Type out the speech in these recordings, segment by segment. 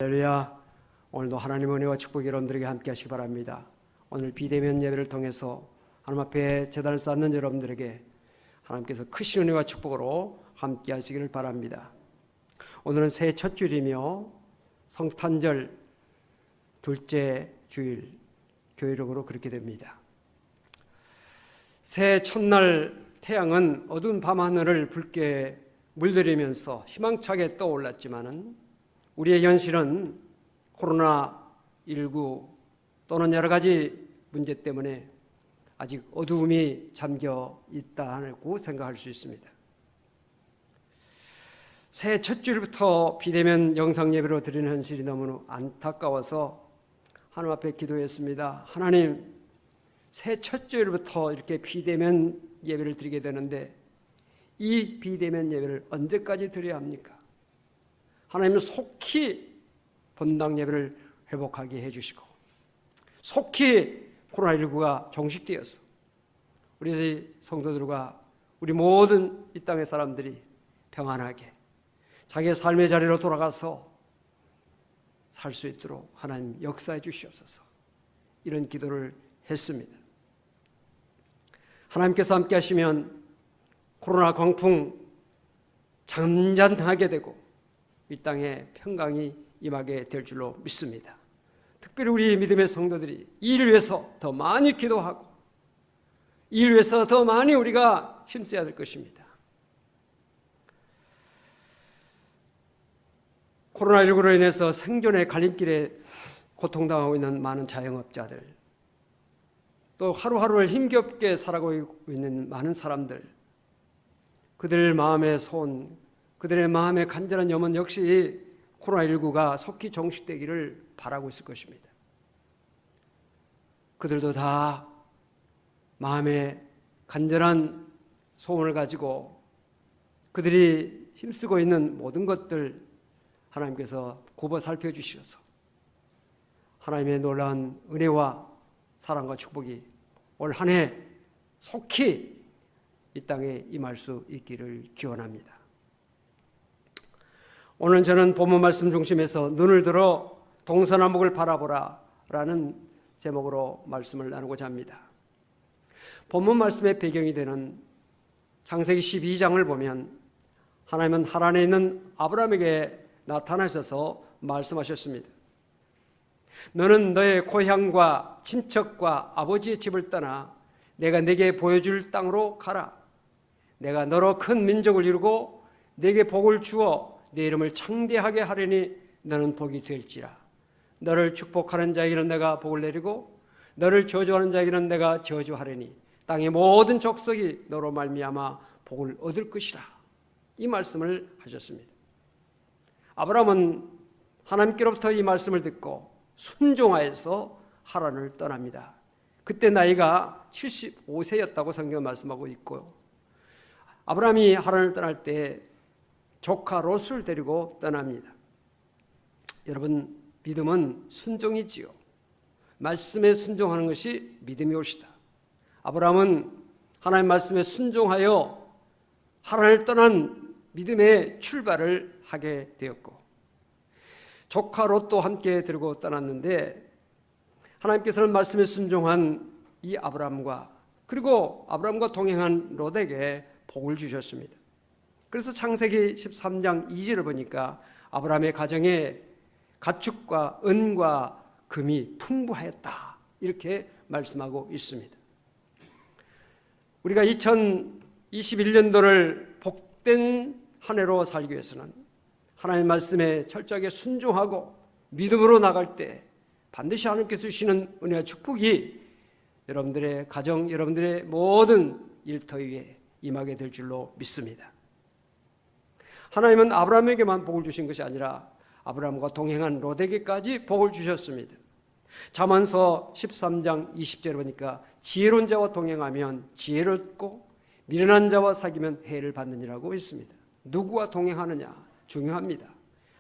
할렐루야. 오늘도 하나님의 은혜와 축복이 여러분들에게 함께 하시기 바랍니다. 오늘 비대면 예배를 통해서 하나님 앞에 제단을 쌓는 여러분들에게 하나님께서 크신 은혜와 축복으로 함께 하시기를 바랍니다. 오늘은 새해 첫 주일이며 성탄절 둘째 주일, 교회력으로 그렇게 됩니다. 새해 첫날 태양은 어두운 밤하늘을 붉게 물들이면서 희망차게 떠올랐지만은 우리의 현실은 코로나19 또는 여러 가지 문제 때문에 아직 어두움이 잠겨 있다고 생각할 수 있습니다. 새해 첫 주일부터 비대면 영상 예배로 드리는 현실이 너무 안타까워서 하나님 앞에 기도했습니다. 하나님, 새해 첫 주일부터 이렇게 비대면 예배를 드리게 되는데 이 비대면 예배를 언제까지 드려야 합니까? 하나님은 속히 본당 예배를 회복하게 해주시고 속히 코로나19가 종식되어서 우리 성도들과 우리 모든 이 땅의 사람들이 평안하게 자기의 삶의 자리로 돌아가서 살 수 있도록 하나님 역사해 주시옵소서. 이런 기도를 했습니다. 하나님께서 함께 하시면 코로나 광풍 잠잠하게 되고 이 땅에 평강이 임하게 될 줄로 믿습니다. 특별히 우리 믿음의 성도들이 이 일을 위해서 더 많이 기도하고 이 일을 위해서 더 많이 우리가 힘써야 될 것입니다. 코로나19로 인해서 생존의 갈림길에 고통당하고 있는 많은 자영업자들, 또 하루하루를 힘겹게 살아가고 있는 많은 사람들, 그들 마음의 소원, 그들의 마음의 간절한 염원 역시 코로나19가 속히 종식되기를 바라고 있을 것입니다. 그들도 다 마음의 간절한 소원을 가지고 그들이 힘쓰고 있는 모든 것들 하나님께서 굽어 살펴주셔서 하나님의 놀라운 은혜와 사랑과 축복이 올 한 해 속히 이 땅에 임할 수 있기를 기원합니다. 오늘 저는 본문 말씀 중심에서 눈을 들어 동서남북을 바라보라 라는 제목으로 말씀을 나누고자 합니다. 본문 말씀의 배경이 되는 창세기 12장을 보면 하나님은 하란에 있는 아브라함에게 나타나셔서 말씀하셨습니다. 너는 너의 고향과 친척과 아버지의 집을 떠나 내가 네게 보여줄 땅으로 가라. 내가 너로 큰 민족을 이루고 네게 복을 주어 네 이름을 창대하게 하려니 너는 복이 될지라. 너를 축복하는 자에게는 내가 복을 내리고 너를 저주하는 자에게는 내가 저주하려니 땅의 모든 족속이 너로 말미암아 복을 얻을 것이라. 이 말씀을 하셨습니다. 아브라함은 하나님께로부터 이 말씀을 듣고 순종하여서 하란을 떠납니다. 그때 나이가 75세였다고 성경은 말씀하고 있고요. 아브라함이 하란을 떠날 때 조카 롯을 데리고 떠납니다. 여러분, 믿음은 순종이지요. 말씀에 순종하는 것이 믿음이 옳시다. 아브라함은 하나님 말씀에 순종하여 하란을 떠난 믿음의 출발을 하게 되었고 조카 롯도 함께 들고 떠났는데 하나님께서는 말씀에 순종한 이 아브라함과 그리고 아브라함과 동행한 롯에게 복을 주셨습니다. 그래서 창세기 13장 2절을 보니까 아브라함의 가정에 가축과 은과 금이 풍부하였다 이렇게 말씀하고 있습니다. 우리가 2021년도를 복된 한 해로 살기 위해서는 하나님의 말씀에 철저하게 순종하고 믿음으로 나갈 때 반드시 하나님께서 주시는 은혜와 축복이 여러분들의 가정, 여러분들의 모든 일터 위에 임하게 될 줄로 믿습니다. 하나님은 아브라함에게만 복을 주신 것이 아니라 아브라함과 동행한 롯에게까지 복을 주셨습니다. 잠언서 13장 20절에 보니까 지혜로운 자와 동행하면 지혜를 얻고 미련한 자와 사귀면 해를 받느니라고 있습니다. 누구와 동행하느냐 중요합니다.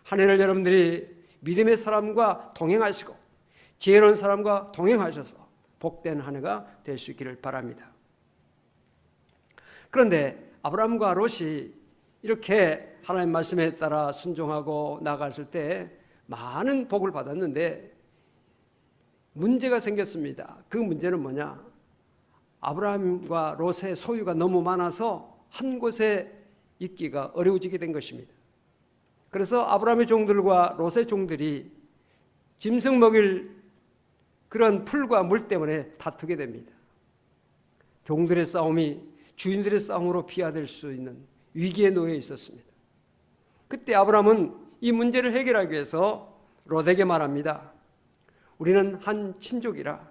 한 해를 여러분들이 믿음의 사람과 동행하시고 지혜로운 사람과 동행하셔서 복된 한 해가 될 수 있기를 바랍니다. 그런데 아브라함과 롯이 이렇게 하나님 말씀에 따라 순종하고 나갔을 때 많은 복을 받았는데 문제가 생겼습니다. 그 문제는 뭐냐? 아브라함과 롯의 소유가 너무 많아서 한 곳에 있기가 어려워지게 된 것입니다. 그래서 아브라함의 종들과 롯의 종들이 짐승 먹일 그런 풀과 물 때문에 다투게 됩니다. 종들의 싸움이 주인들의 싸움으로 비화될 수 있는 위기에 놓여 있었습니다. 그때 아브라함은 이 문제를 해결하기 위해서 롯에게 말합니다. 우리는 한 친족이라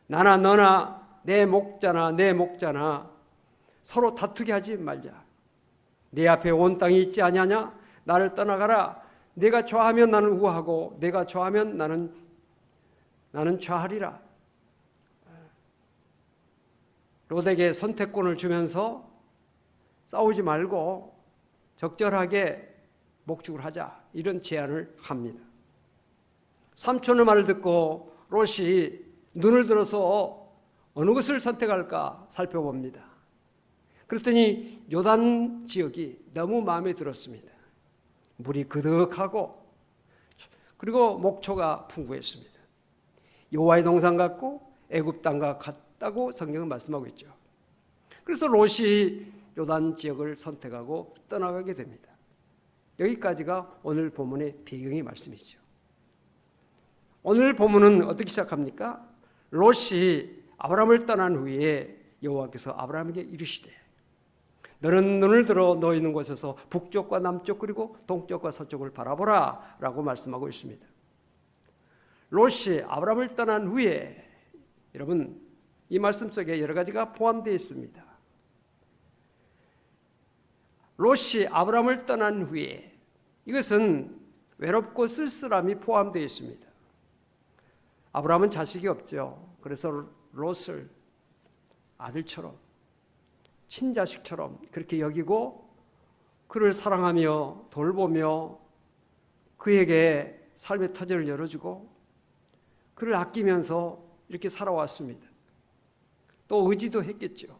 나나 너나 내 목자나 서로 다투게 하지 말자. 내 앞에 온 땅이 있지 아니하냐? 나를 떠나가라. 내가 좌하면 나는 우하고 내가 좌하면 나는 좌하리라. 롯에게 선택권을 주면서 싸우지 말고 적절하게 목축을 하자, 이런 제안을 합니다. 삼촌의 말을 듣고 롯이 눈을 들어서 어느 것을 선택할까 살펴봅니다. 그랬더니 요단 지역이 너무 마음에 들었습니다. 물이 그득하고 그리고 목초가 풍부했습니다. 여호와의 동산 같고 애굽 땅과 같다고 성경은 말씀하고 있죠. 그래서 롯이 요단 지역을 선택하고 떠나가게 됩니다. 여기까지가 오늘 본문의 배경의 말씀이죠. 오늘 본문은 어떻게 시작합니까? 롯이 아브라함을 떠난 후에 여호와께서 아브라함에게 이르시되 너는 눈을 들어 너 있는 곳에서 북쪽과 남쪽 그리고 동쪽과 서쪽을 바라보라 라고 말씀하고 있습니다. 롯이 아브라함을 떠난 후에, 여러분 이 말씀 속에 여러 가지가 포함되어 있습니다. 롯이 아브라함을 떠난 후에, 이것은 외롭고 쓸쓸함이 포함되어 있습니다. 아브라함은 자식이 없죠. 그래서 롯을 아들처럼 친자식처럼 그렇게 여기고 그를 사랑하며 돌보며 그에게 삶의 터전을 열어주고 그를 아끼면서 이렇게 살아왔습니다. 또 의지도 했겠죠.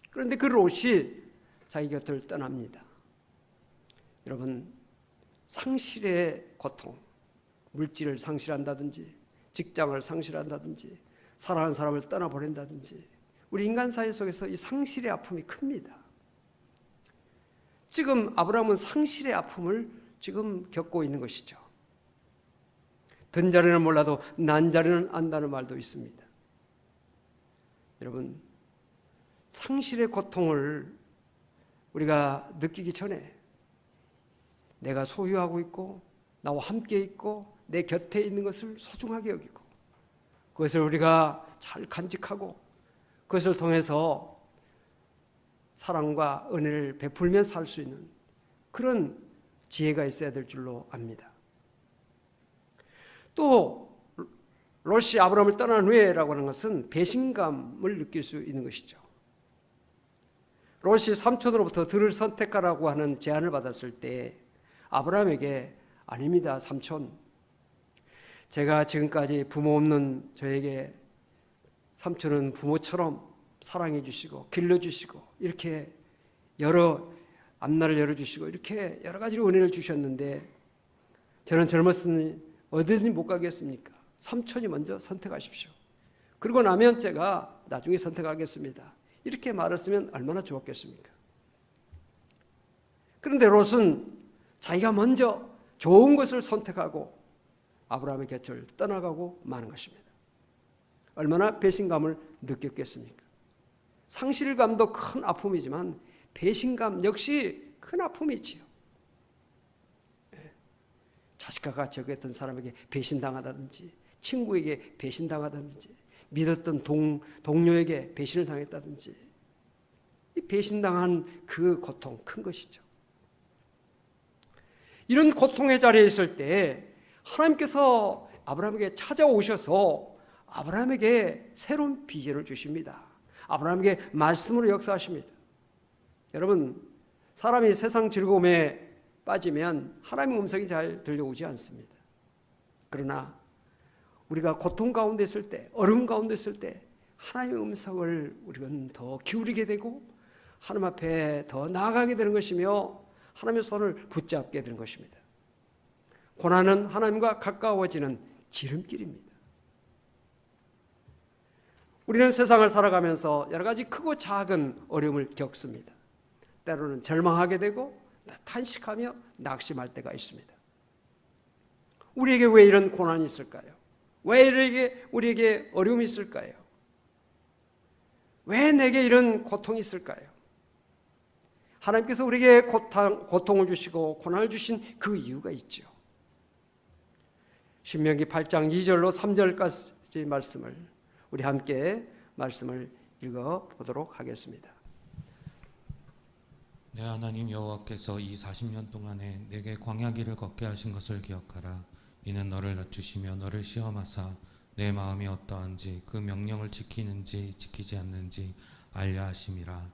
그런데 그 롯이 자기 곁을 떠납니다. 여러분, 상실의 고통, 물질을 상실한다든지 직장을 상실한다든지 사랑하는 사람을 떠나보낸다든지 우리 인간 사회 속에서 이 상실의 아픔이 큽니다. 지금 아브라함은 상실의 아픔을 지금 겪고 있는 것이죠. 든 자리는 몰라도 난 자리는 안다는 말도 있습니다. 여러분, 상실의 고통을 우리가 느끼기 전에 내가 소유하고 있고 나와 함께 있고 내 곁에 있는 것을 소중하게 여기고 그것을 우리가 잘 간직하고 그것을 통해서 사랑과 은혜를 베풀며 살 수 있는 그런 지혜가 있어야 될 줄로 압니다. 또 롯이 아브라함을 떠난 후에라고 하는 것은 배신감을 느낄 수 있는 것이죠. 롯이 삼촌으로부터 들을 선택하라고 하는 제안을 받았을 때 아브라함에게 아닙니다, 삼촌. 제가 지금까지 부모 없는 저에게 삼촌은 부모처럼 사랑해 주시고 길러주시고 이렇게 여러 앞날을 열어주시고 이렇게 여러 가지로 은혜를 주셨는데 저는 젊었으니 어디든지 못 가겠습니까? 삼촌이 먼저 선택하십시오. 그러고 나면 제가 나중에 선택하겠습니다. 이렇게 말했으면 얼마나 좋았겠습니까? 그런데 롯은 자기가 먼저 좋은 것을 선택하고 아브라함의 곁을 떠나가고 마는 것입니다. 얼마나 배신감을 느꼈겠습니까? 상실감도 큰 아픔이지만 배신감 역시 큰 아픔이지요. 자식과 같이 여겼던 사람에게 배신당하다든지 친구에게 배신당하다든지 믿었던 동료에게 배신을 당했다든지 이 배신당한 그 고통 큰 것이죠. 이런 고통의 자리에 있을 때 하나님께서 아브라함에게 찾아오셔서 아브라함에게 새로운 비전을 주십니다. 아브라함에게 말씀으로 역사하십니다. 여러분, 사람이 세상 즐거움에 빠지면 하나님의 음성이 잘 들려오지 않습니다. 그러나 우리가 고통 가운데 있을 때, 어려움 가운데 있을 때 하나님의 음성을 우리는 더 기울이게 되고 하나님 앞에 더 나아가게 되는 것이며 하나님의 손을 붙잡게 되는 것입니다. 고난은 하나님과 가까워지는 지름길입니다. 우리는 세상을 살아가면서 여러 가지 크고 작은 어려움을 겪습니다. 때로는 절망하게 되고 탄식하며 낙심할 때가 있습니다. 우리에게 왜 이런 고난이 있을까요? 왜 우리에게 어려움이 있을까요? 왜 내게 이런 고통이 있을까요? 하나님께서 우리에게 고통을 주시고 고난을 주신 그 이유가 있죠. 신명기 8장 2절로 3절까지 말씀을 우리 함께 말씀을 읽어보도록 하겠습니다. 내 하나님 여호와께서 이 40년 동안에 내게 광야길을 걷게 하신 것을 기억하라. 이는 너를 낮추시며 너를 시험하사 내 마음이 어떠한지 그 명령을 지키는지 지키지 않는지 알려 하심이라.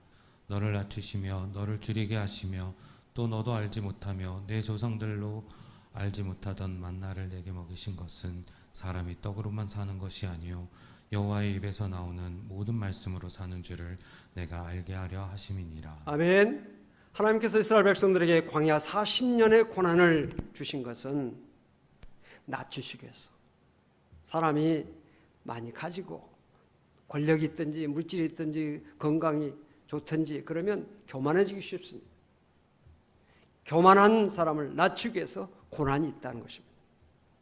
너를 낮추시며 너를 줄이게 하시며 또 너도 알지 못하며 내 조상들로 알지 못하던 만나를 내게 먹이신 것은 사람이 떡으로만 사는 것이 아니요 여호와의 입에서 나오는 모든 말씀으로 사는 줄을 내가 알게 하려 하심이니라. 아멘. 하나님께서 이스라엘 백성들에게 광야 40년의 고난을 주신 것은 낮추시기 위해서, 사람이 많이 가지고 권력이 있든지 물질이 있든지 건강이 좋든지 그러면 교만해지기 쉽습니다. 교만한 사람을 낮추기 위해서 고난이 있다는 것입니다.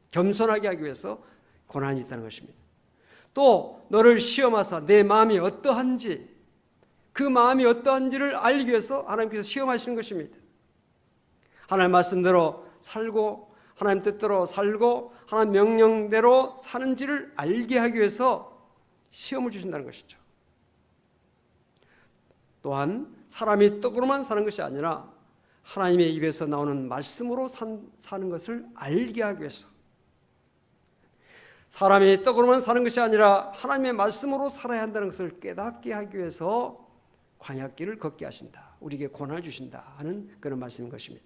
겸손하게 하기 위해서 고난이 있다는 것입니다. 또 너를 시험하사 내 마음이 어떠한지, 그 마음이 어떠한지를 알기 위해서 하나님께서 시험하시는 것입니다. 하나님 말씀대로 살고 하나님 뜻대로 살고 하나님 명령대로 사는지를 알게 하기 위해서 시험을 주신다는 것이죠. 또한 사람이 떡으로만 사는 것이 아니라 하나님의 입에서 나오는 말씀으로 사는 것을 알게 하기 위해서, 사람이 떡으로만 사는 것이 아니라 하나님의 말씀으로 살아야 한다는 것을 깨닫게 하기 위해서 광야길을 걷게 하신다, 우리에게 고난을 주신다 하는 그런 말씀인 것입니다.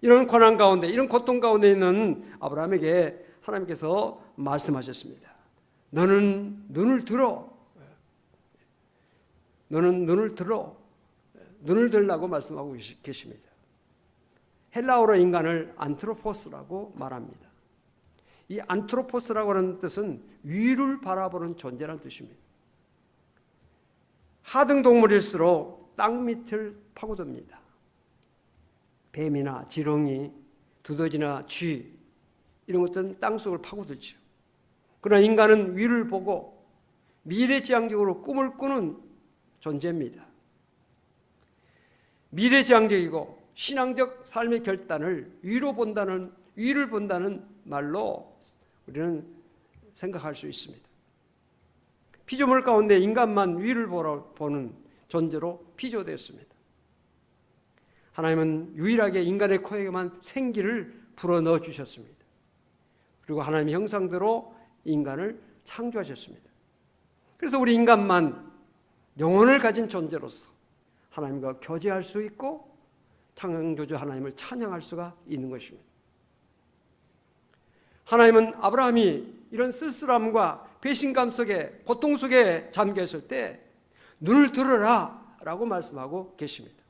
이런 고난 가운데, 이런 고통 가운데 있는 아브라함에게 하나님께서 말씀하셨습니다. 너는 눈을 들어, 눈을 들라고 말씀하고 계십니다. 헬라어로 인간을 안트로포스라고 말합니다. 이 안트로포스라고 하는 뜻은 위를 바라보는 존재라는 뜻입니다. 하등 동물일수록 땅 밑을 파고듭니다. 뱀이나 지렁이, 두더지나 쥐 이런 것들은 땅속을 파고들죠. 그러나 인간은 위를 보고 미래지향적으로 꿈을 꾸는 존재입니다. 미래지향적이고 신앙적 삶의 결단을 위를 본다는 말로 우리는 생각할 수 있습니다. 피조물 가운데 인간만 위를 보는 존재로 피조되었습니다. 하나님은 유일하게 인간의 코에게만 생기를 불어넣어 주셨습니다. 그리고 하나님의 형상대로 인간을 창조하셨습니다. 그래서 우리 인간만 영혼을 가진 존재로서 하나님과 교제할 수 있고 창조주 하나님을 찬양할 수가 있는 것입니다. 하나님은 아브라함이 이런 쓸쓸함과 배신감 속에, 고통 속에 잠겼을 때 눈을 들어라 라고 말씀하고 계십니다.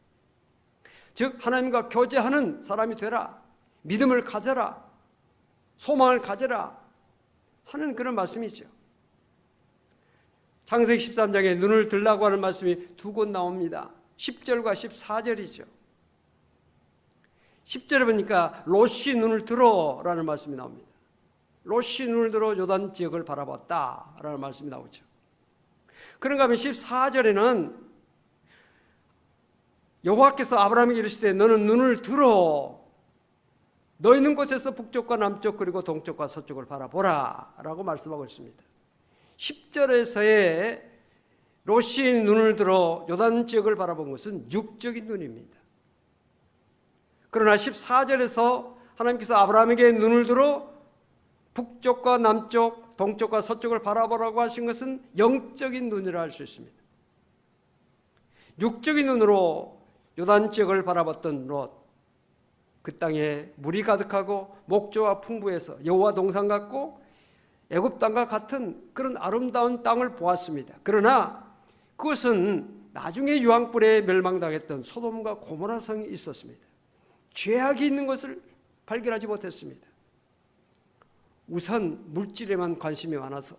즉 하나님과 교제하는 사람이 되라, 믿음을 가져라, 소망을 가져라 하는 그런 말씀이죠. 창세기 13장에 눈을 들라고 하는 말씀이 두 곳 나옵니다. 10절과 14절이죠. 10절에 보니까 롯이 눈을 들어라는 말씀이 나옵니다. 롯이 눈을 들어 요단 지역을 바라봤다 라는 말씀이 나오죠. 그런가 하면 14절에는 여호와께서 아브라함에게 이르시되 너는 눈을 들어 너 있는 곳에서 북쪽과 남쪽 그리고 동쪽과 서쪽을 바라보라 라고 말씀하고 있습니다. 10절에서의 롯이 눈을 들어 요단 지역을 바라본 것은 육적인 눈입니다. 그러나 14절에서 하나님께서 아브라함에게 눈을 들어 북쪽과 남쪽, 동쪽과 서쪽을 바라보라고 하신 것은 영적인 눈이라 할 수 있습니다. 육적인 눈으로 요단 지역을 바라봤던 롯, 그 땅에 물이 가득하고 목조와 풍부해서 여호와 동산 같고 애굽 땅과 같은 그런 아름다운 땅을 보았습니다. 그러나 그것은 나중에 유황불에 멸망당했던 소돔과 고모라 성이 있었습니다. 죄악이 있는 것을 발견하지 못했습니다. 우선 물질에만 관심이 많아서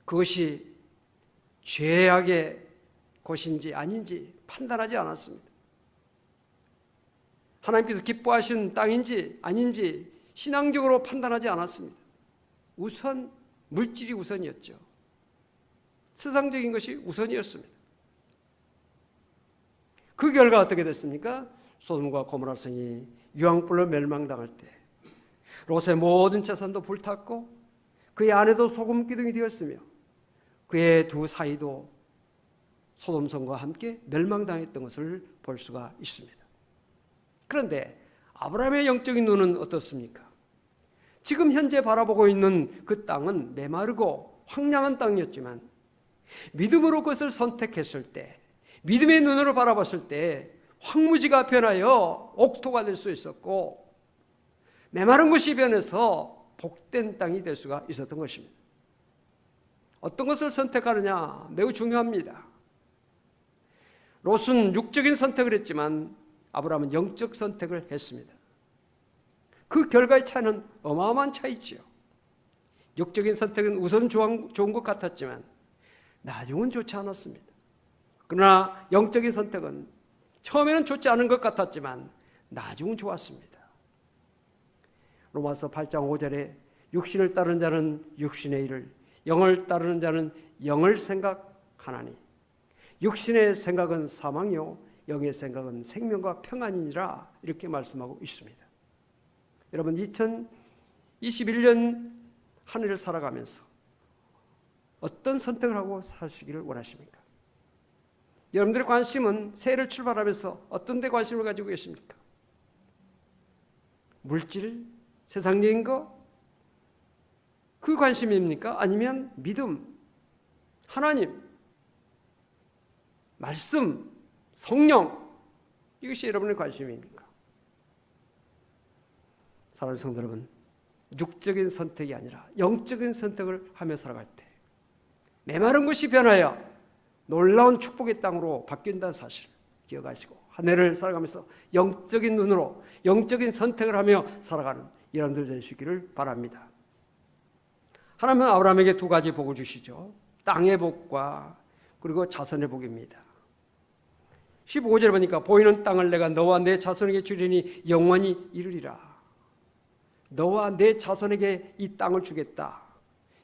그것이 죄악의 곳인지 아닌지 판단하지 않았습니다. 하나님께서 기뻐하시는 땅인지 아닌지 신앙적으로 판단하지 않았습니다. 우선 물질이 우선이었죠. 세상적인 것이 우선이었습니다. 그 결과 어떻게 됐습니까? 소돔과 고모라 성이 유황불로 멸망당할 때 롯의 모든 재산도 불탔고 그의 아내도 소금 기둥이 되었으며 그의 두 사이도 소돔성과 함께 멸망당했던 것을 볼 수가 있습니다. 그런데 아브라함의 영적인 눈은 어떻습니까? 지금 현재 바라보고 있는 그 땅은 메마르고 황량한 땅이었지만 믿음으로 그것을 선택했을 때, 믿음의 눈으로 바라봤을 때 황무지가 변하여 옥토가 될 수 있었고 메마른 것이 변해서 복된 땅이 될 수가 있었던 것입니다. 어떤 것을 선택하느냐 매우 중요합니다. 롯은 육적인 선택을 했지만 아브라함은 영적 선택을 했습니다. 그 결과의 차이는 어마어마한 차이지요. 육적인 선택은 우선 좋은 것 같았지만 나중은 좋지 않았습니다. 그러나 영적인 선택은 처음에는 좋지 않은 것 같았지만 나중은 좋았습니다. 로마서 8장 5절에 육신을 따르는 자는 육신의 일을, 영을 따르는 자는 영을 생각하나니 육신의 생각은 사망이요 영의 생각은 생명과 평안이니라 이렇게 말씀하고 있습니다. 여러분 2021년 한 해를 살아가면서 어떤 선택을 하고 사시기를 원하십니까? 여러분들의 관심은 새해를 출발하면서 어떤 데 관심을 가지고 계십니까? 물질, 세상적인 거? 그 관심입니까? 아니면 믿음, 하나님, 말씀, 성령, 이것이 여러분의 관심입니까? 사랑하는 성도 여러분, 육적인 선택이 아니라 영적인 선택을 하며 살아갈 때 메마른 것이 변하여 놀라운 축복의 땅으로 바뀐다는 사실을 기억하시고 한 해를 살아가면서 영적인 눈으로 영적인 선택을 하며 살아가는 여러분들 되시기를 바랍니다. 하나님은 아브라함에게 두 가지 복을 주시죠. 땅의 복과 그리고 자손의 복입니다. 15절에 보니까 보이는 땅을 내가 너와 내 자손에게 주리니 영원히 이르리라. 너와 내 자손에게 이 땅을 주겠다.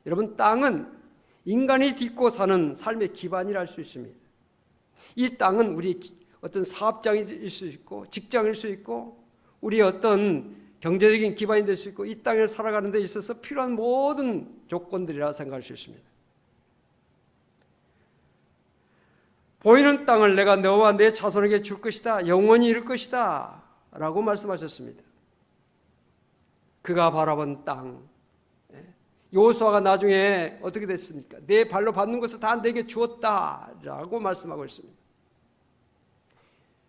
여러분 땅은 인간이 딛고 사는 삶의 기반이라 할 수 있습니다. 이 땅은 우리 어떤 사업장일 수 있고 직장일 수 있고 우리 어떤 경제적인 기반이 될 수 있고 이 땅을 살아가는 데 있어서 필요한 모든 조건들이라 생각할 수 있습니다. 보이는 땅을 내가 너와 내 자손에게 줄 것이다. 영원히 이룰 것이다. 라고 말씀하셨습니다. 그가 바라본 땅. 여호수아가 나중에 어떻게 됐습니까? 내 발로 밟는 것을 다 내게 주었다. 라고 말씀하고 있습니다.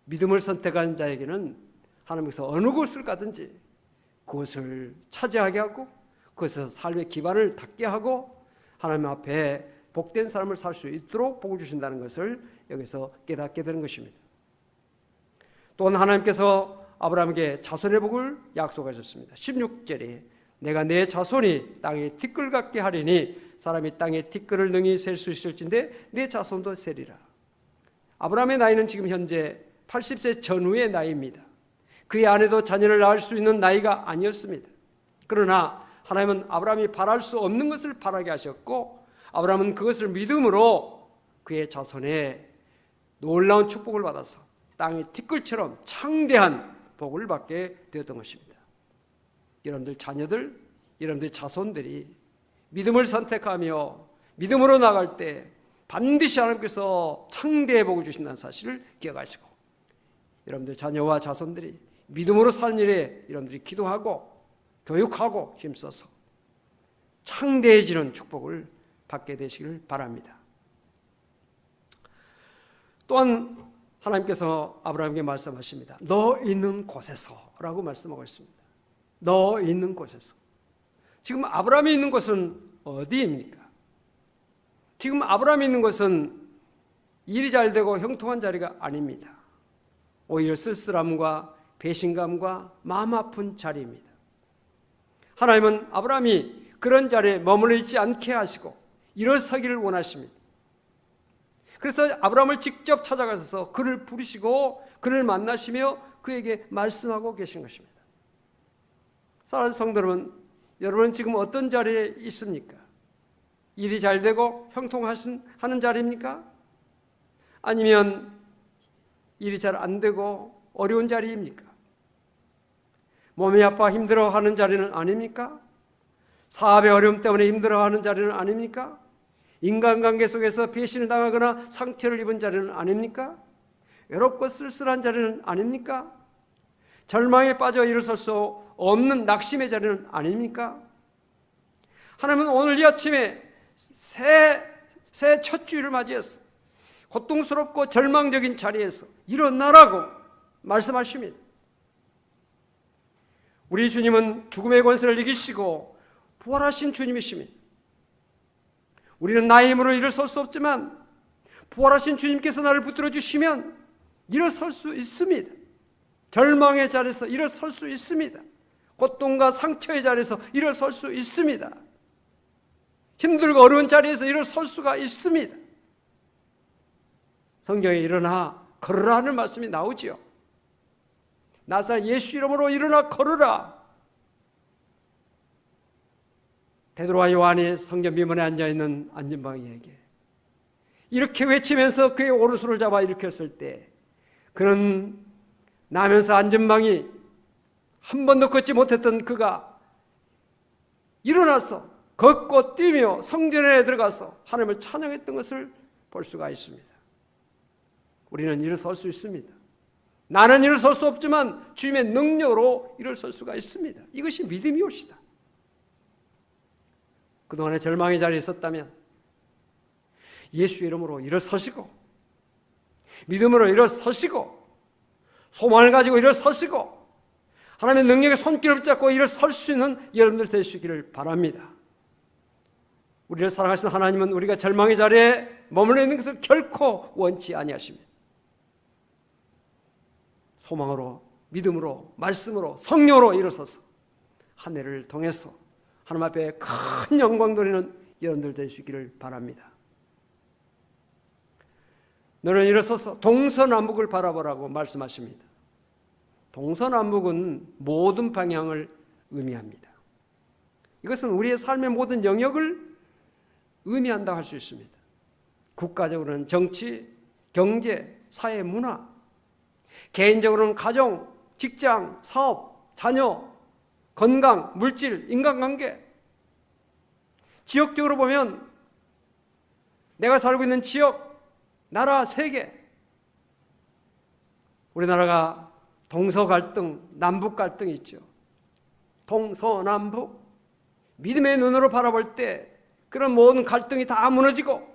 믿음을 선택한 자에게는 하나님께서 어느 곳을 가든지 그것을 차지하게 하고 그것에서 삶의 기반을 닦게 하고 하나님 앞에 복된 삶을 살 수 있도록 복을 주신다는 것을 여기서 깨닫게 되는 것입니다. 또한 하나님께서 아브라함에게 자손의 복을 약속하셨습니다. 16절에 내가 내 자손이 땅에 티끌 같게 하리니 사람이 땅에 티끌을 능히 셀 수 있을진데 내 자손도 세리라. 아브라함의 나이는 지금 현재 80세 전후의 나이입니다. 그의 아내도 자녀를 낳을 수 있는 나이가 아니었습니다. 그러나 하나님은 아브라함이 바랄 수 없는 것을 바라게 하셨고 아브라함은 그것을 믿음으로 그의 자손에 놀라운 축복을 받아서 땅의 티끌처럼 창대한 복을 받게 되었던 것입니다. 여러분들 자녀들, 여러분들 자손들이 믿음을 선택하며 믿음으로 나갈 때 반드시 하나님께서 창대의 복을 주신다는 사실을 기억하시고 여러분들 자녀와 자손들이 믿음으로 사는 일에 여러분들이 기도하고 교육하고 힘써서 창대해지는 축복을 받게 되시길 바랍니다. 또한 하나님께서 아브라함에게 말씀하십니다. 너 있는 곳에서 라고 말씀하고 있습니다. 너 있는 곳에서. 지금 아브라함이 있는 곳은 어디입니까? 지금 아브라함이 있는 곳은 일이 잘 되고 형통한 자리가 아닙니다. 오히려 쓸쓸함과 배신감과 마음 아픈 자리입니다. 하나님은 아브라함이 그런 자리에 머물러 있지 않게 하시고 일어서기를 원하십니다. 그래서 아브라함을 직접 찾아가셔서 그를 부르시고 그를 만나시며 그에게 말씀하고 계신 것입니다. 사랑하는 성도 여러분, 여러분은 지금 어떤 자리에 있습니까? 일이 잘 되고 형통하는 자리입니까? 아니면 일이 잘 안 되고 어려운 자리입니까? 몸이 아파 힘들어하는 자리는 아닙니까? 사업의 어려움 때문에 힘들어하는 자리는 아닙니까? 인간관계 속에서 배신을 당하거나 상처를 입은 자리는 아닙니까? 외롭고 쓸쓸한 자리는 아닙니까? 절망에 빠져 일어설 수 없는 낙심의 자리는 아닙니까? 하나님은 오늘 이 아침에 새 첫 주일을 맞이해서 고통스럽고 절망적인 자리에서 일어나라고 말씀하십니다. 우리 주님은 죽음의 권세를 이기시고 부활하신 주님이십니다. 우리는 나의 힘으로 일어설 수 없지만 부활하신 주님께서 나를 붙들어 주시면 일어설 수 있습니다. 절망의 자리에서 일어설 수 있습니다. 고통과 상처의 자리에서 일어설 수 있습니다. 힘들고 어려운 자리에서 일어설 수가 있습니다. 성경에 일어나 걸으라는 말씀이 나오지요. 나사렛 예수 이름으로 일어나 걸으라. 베드로와 요한이 성전 비문에 앉아있는 안전방이에게 이렇게 외치면서 그의 오른손을 잡아 일으켰을 때 그는 나면서 안전방이 한 번도 걷지 못했던 그가 일어나서 걷고 뛰며 성전에 들어가서 하나님을 찬양했던 것을 볼 수가 있습니다. 우리는 일어설 수 있습니다. 나는 일어설 수 없지만 주님의 능력으로 일어설 수가 있습니다. 이것이 믿음이 옵시다. 그동안에 절망의 자리에 있었다면 예수 이름으로 일어서시고 믿음으로 일어서시고 소망을 가지고 일어서시고 하나님의 능력의 손길을 붙잡고 일어설 수 있는 여러분들 되시기를 바랍니다. 우리를 사랑하시는 하나님은 우리가 절망의 자리에 머물러 있는 것을 결코 원치 아니하십니다. 소망으로 믿음으로 말씀으로 성령으로 일어서서 한 해를 통해서 하나님 앞에 큰 영광 돌리는 여러분들 되시기를 바랍니다. 너는 일어서서 동서남북을 바라보라고 말씀하십니다. 동서남북은 모든 방향을 의미합니다. 이것은 우리의 삶의 모든 영역을 의미한다고 할 수 있습니다. 국가적으로는 정치, 경제, 사회, 문화, 개인적으로는 가정, 직장, 사업, 자녀, 건강, 물질, 인간관계, 지역적으로 보면 내가 살고 있는 지역, 나라, 세계, 우리나라가 동서 갈등, 남북 갈등이 있죠. 동서남북, 믿음의 눈으로 바라볼 때 그런 모든 갈등이 다 무너지고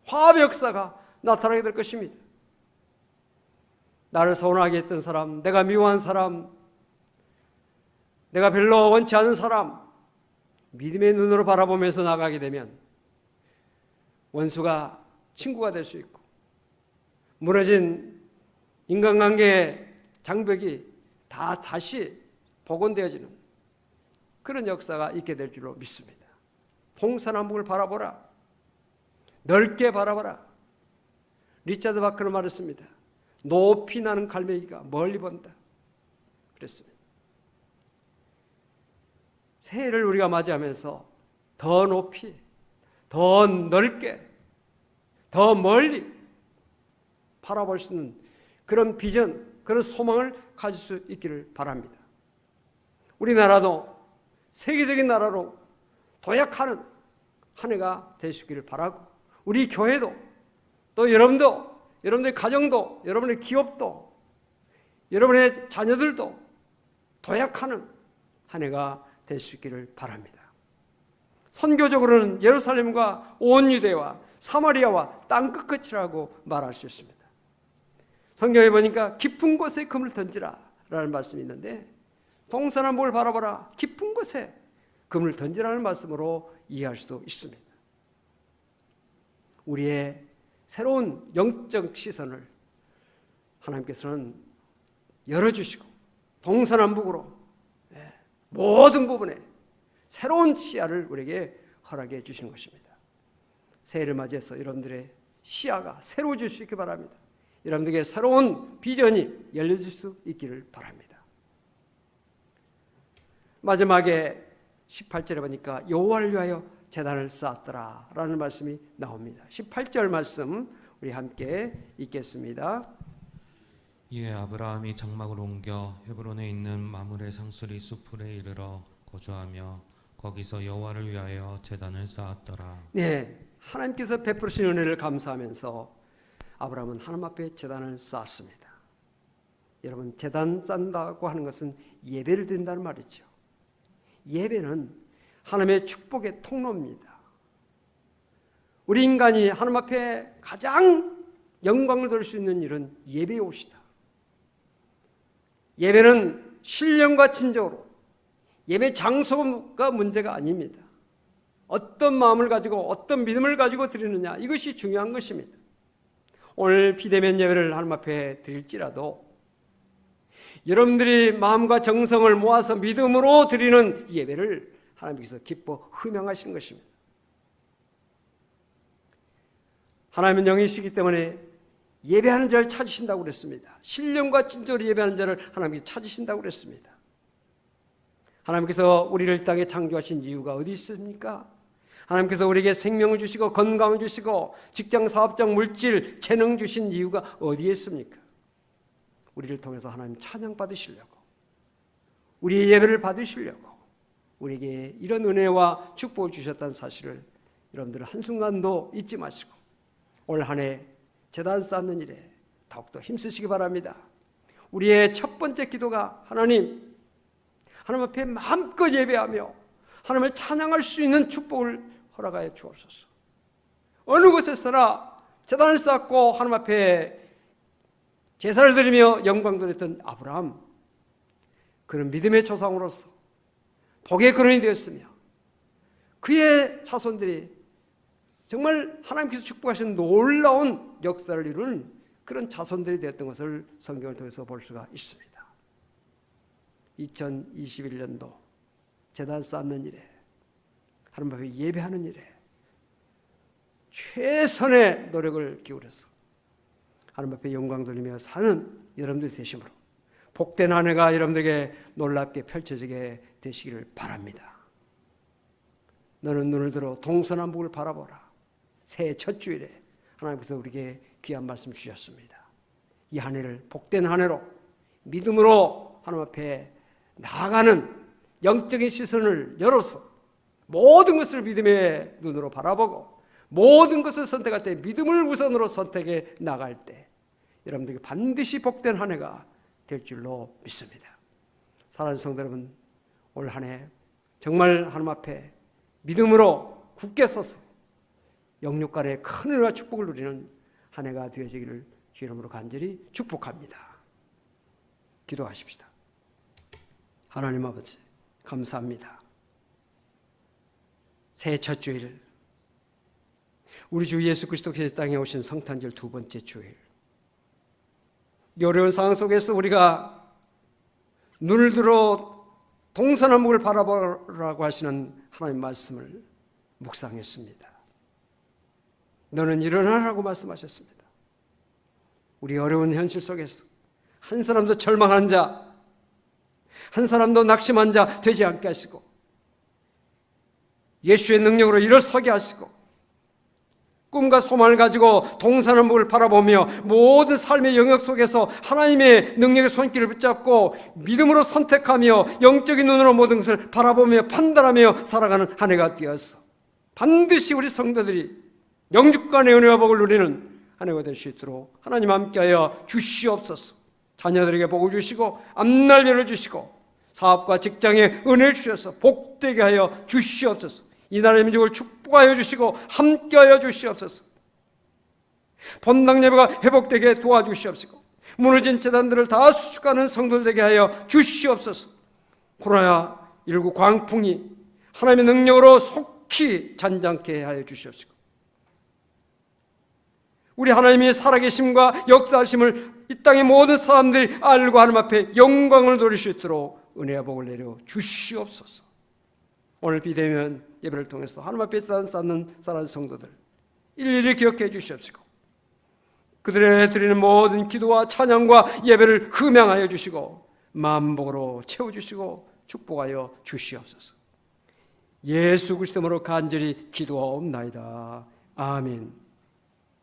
화합의 역사가 나타나게 될 것입니다. 나를 서운하게 했던 사람, 내가 미워한 사람, 내가 별로 원치 않은 사람, 믿음의 눈으로 바라보면서 나가게 되면 원수가 친구가 될 수 있고 무너진 인간관계의 장벽이 다 다시 복원되어지는 그런 역사가 있게 될 줄로 믿습니다. 동서남북을 바라보라. 넓게 바라보라. 리차드 바크는 말했습니다. 높이 나는 갈매기가 멀리 본다. 그랬습니다. 새해를 우리가 맞이하면서 더 높이, 더 넓게, 더 멀리 바라볼 수 있는 그런 비전, 그런 소망을 가질 수 있기를 바랍니다. 우리나라도 세계적인 나라로 도약하는 한 해가 되시기를 바라고 우리 교회도 또 여러분도 여러분의 가정도 여러분의 기업도 여러분의 자녀들도 도약하는 한 해가 될 수 있기를 바랍니다. 선교적으로는 예루살렘과 온 유대와 사마리아와 땅끝끝이라고 말할 수 있습니다. 성경에 보니까 깊은 곳에 금을 던지라 라는 말씀이 있는데 동서남북을 바라보라 깊은 곳에 금을 던지라는 말씀으로 이해할 수도 있습니다. 우리의 새로운 영적 시선을 하나님께서는 열어주시고 동서남북으로 모든 부분에 새로운 시야를 우리에게 허락해 주시는 것입니다. 새해를 맞이해서 여러분들의 시야가 새로워질 수 있기 바랍니다. 여러분들에게 새로운 비전이 열려질 수 있기를 바랍니다. 마지막에 18절에 보니까 여호와를 위하여 제단을 쌓았더라 라는 말씀이 나옵니다. 18절 말씀 우리 함께 읽겠습니다. 이에 아브라함이 장막을 옮겨 헤브론에 있는 마므레 상수리 수풀에 이르러 거주하며 거기서 여호와를 위하여 제단을 쌓았더라. 네, 하나님께서 베푸신 은혜를 감사하면서 아브라함은 하나님 앞에 제단을 쌓았습니다. 여러분, 제단 쌓는다고 하는 것은 예배를 드린다는 말이죠. 예배는 하나님의 축복의 통로입니다. 우리 인간이 하나님 앞에 가장 영광을 돌릴 수 있는 일은 예배에 옷이다. 예배는 신령과 진정으로, 예배 장소가 문제가 아닙니다. 어떤 마음을 가지고 어떤 믿음을 가지고 드리느냐, 이것이 중요한 것입니다. 오늘 비대면 예배를 하나님 앞에 드릴지라도 여러분들이 마음과 정성을 모아서 믿음으로 드리는 예배를 하나님께서 기뻐 흠양하시는 것입니다. 하나님은 영이시기 때문에 예배하는 자를 찾으신다고 그랬습니다. 신령과 진정으로 예배하는 자를 하나님께서 찾으신다고 그랬습니다. 하나님께서 우리를 이 땅에 창조하신 이유가 어디 있습니까? 하나님께서 우리에게 생명을 주시고 건강을 주시고 직장, 사업장, 물질, 재능 주신 이유가 어디에 있습니까? 우리를 통해서 하나님 찬양 받으시려고, 우리의 예배를 받으시려고 우리에게 이런 은혜와 축복을 주셨다는 사실을 여러분들 한순간도 잊지 마시고 올 한 해 제단 쌓는 일에 더욱더 힘쓰시기 바랍니다. 우리의 첫 번째 기도가 하나님 앞에 마음껏 예배하며 하나님을 찬양할 수 있는 축복을 허락하여 주옵소서. 어느 곳에서나 제단을 쌓고 하나님 앞에 제사를 드리며 영광 돌렸던 아브라함, 그는 믿음의 조상으로서 복의 근원이 되었으며 그의 자손들이 정말 하나님께서 축복하신 놀라운 역사를 이룬 그런 자손들이 되었던 것을 성경을 통해서 볼 수가 있습니다. 2021년도 제단 쌓는 일에, 하나님 앞에 예배하는 일에 최선의 노력을 기울여서 하나님 앞에 영광 돌리며 사는 여러분들이 되심으로 복된 한 해가 여러분들에게 놀랍게 펼쳐지게 되시기를 바랍니다. 너는 눈을 들어 동서남북을 바라보라. 새해 첫 주일에 하나님께서 우리에게 귀한 말씀 주셨습니다. 이 한 해를 복된 한 해로 믿음으로 하나님 앞에 나아가는 영적인 시선을 열어서 모든 것을 믿음의 눈으로 바라보고 모든 것을 선택할 때 믿음을 우선으로 선택해 나갈 때 여러분들에게 반드시 복된 한 해가 될 줄로 믿습니다. 사랑하는 성도 여러분, 올 한 해 정말 하나님 앞에 믿음으로 굳게 서서 영육간의 큰 은혜와 축복을 누리는 한 해가 되어지기를 주 이름으로 간절히 축복합니다. 기도하십시다. 하나님 아버지, 감사합니다. 새해 첫 주일, 우리 주 예수 그리스도께서 땅에 오신 성탄절 두 번째 주일, 이 어려운 상황 속에서 우리가 눈을 들어 동서남북을 바라보라고 하시는 하나님 말씀을 묵상했습니다. 너는 일어나라고 말씀하셨습니다. 우리 어려운 현실 속에서 한 사람도 절망한 자, 한 사람도 낙심한 자 되지 않게 하시고 예수의 능력으로 일어서게 하시고 꿈과 소망을 가지고 동서남북을 바라보며 모든 삶의 영역 속에서 하나님의 능력의 손길을 붙잡고 믿음으로 선택하며 영적인 눈으로 모든 것을 바라보며 판단하며 살아가는 한 해가 되어서 반드시 우리 성도들이 영육간의 은혜와 복을 누리는 한 해가 될 수 있도록 하나님 함께하여 주시옵소서. 자녀들에게 복을 주시고 앞날 열어주시고 사업과 직장에 은혜를 주셔서 복되게 하여 주시옵소서. 이 나라의 민족을 축복하여 주시고 함께하여 주시옵소서. 본당 예배가 회복되게 도와주시옵시고 무너진 제단들을 다 수축하는 성도들 되게 하여 주시옵소서. 코로나19 광풍이 하나님의 능력으로 속히 잔잔케 하여 주시옵시고 우리 하나님의 살아계심과 역사하심을 이 땅의 모든 사람들이 알고 하나님 앞에 영광을 돌릴 수 있도록 은혜와 복을 내려 주시옵소서. 오늘 비대면 예배를 통해서 하나님 앞에 쌓는 사랑하는 성도들 일일이 기억해 주시옵시고 그들의 드리는 모든 기도와 찬양과 예배를 흠양하여 주시고 만복으로 채워주시고 축복하여 주시옵소서. 예수 그리스도로 간절히 기도하옵나이다. 아멘.